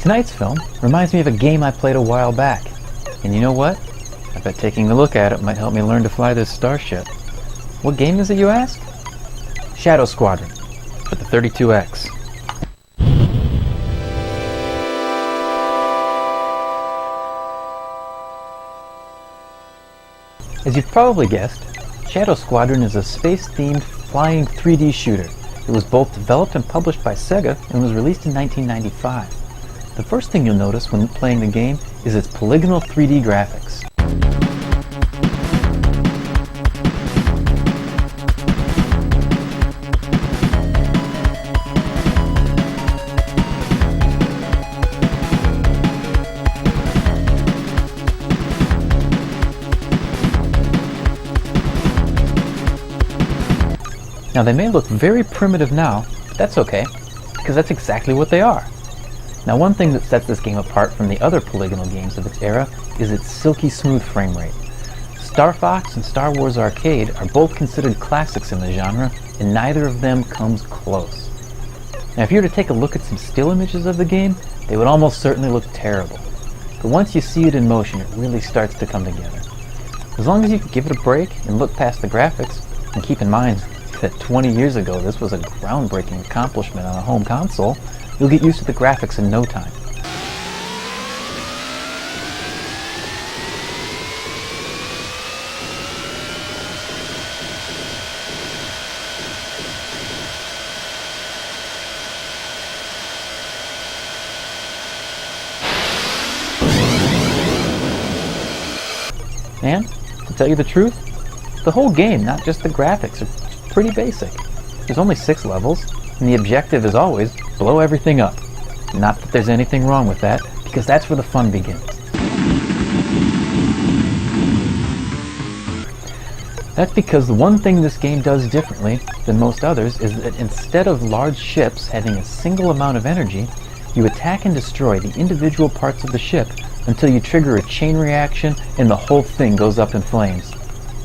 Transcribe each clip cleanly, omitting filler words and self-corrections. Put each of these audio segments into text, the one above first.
Tonight's film reminds me of a game I played a while back. And you know what? I bet taking a look at it might help me learn to fly this starship. What game is it, you ask? ShadowSquadron, for the 32X. As you've probably guessed, ShadowSquadron is a space-themed flying 3D shooter. It was both developed and published by Sega and was released in 1995. The first thing you'll notice when playing the game is its polygonal 3D graphics. Now they may look very primitive now, but that's okay, because that's exactly what they are. Now one thing that sets this game apart from the other polygonal games of its era is its silky smooth frame rate. Star Fox and Star Wars Arcade are both considered classics in the genre, and neither of them comes close. Now if you were to take a look at some still images of the game, they would almost certainly look terrible. But once you see it in motion, it really starts to come together. As long as you can give it a break and look past the graphics, and keep in mind that 20 years ago this was a groundbreaking accomplishment on a home console, you'll get used to the graphics in no time. And, to tell you the truth, the whole game, not just the graphics, are pretty basic. There's only 6 levels, and the objective is always blow everything up. Not that there's anything wrong with that, because that's where the fun begins. That's because the one thing this game does differently than most others is that instead of large ships having a single amount of energy, you attack and destroy the individual parts of the ship until you trigger a chain reaction and the whole thing goes up in flames.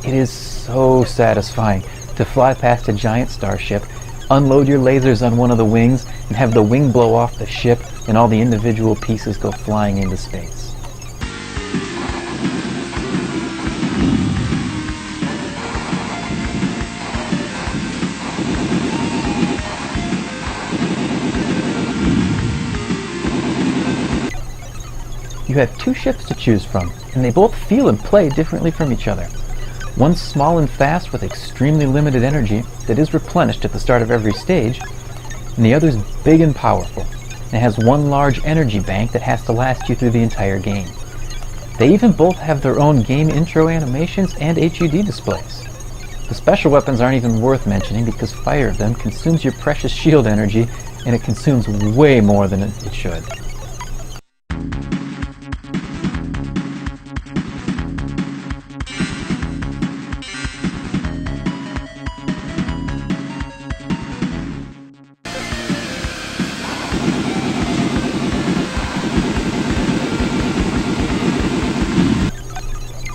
It is so satisfying to fly past a giant starship, unload your lasers on one of the wings, and have the wing blow off the ship and all the individual pieces go flying into space. You have 2 ships to choose from, and they both feel and play differently from each other. One's small and fast with extremely limited energy that is replenished at the start of every stage, and the other's big and powerful, and it has one large energy bank that has to last you through the entire game. They even both have their own game intro animations and HUD displays. The special weapons aren't even worth mentioning because fire of them consumes your precious shield energy, and it consumes way more than it should.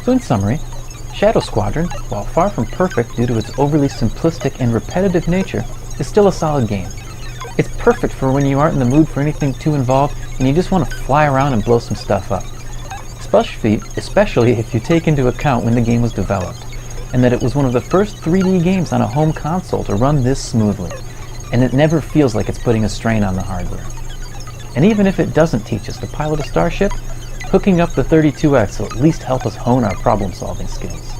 So in summary, ShadowSquadron, while far from perfect due to its overly simplistic and repetitive nature, is still a solid game. It's perfect for when you aren't in the mood for anything too involved and you just want to fly around and blow some stuff up. Especially if you take into account when the game was developed, and that it was one of the first 3D games on a home console to run this smoothly, and it never feels like it's putting a strain on the hardware. And even if it doesn't teach us to pilot a starship, hooking up the 32X will at least help us hone our problem-solving skills.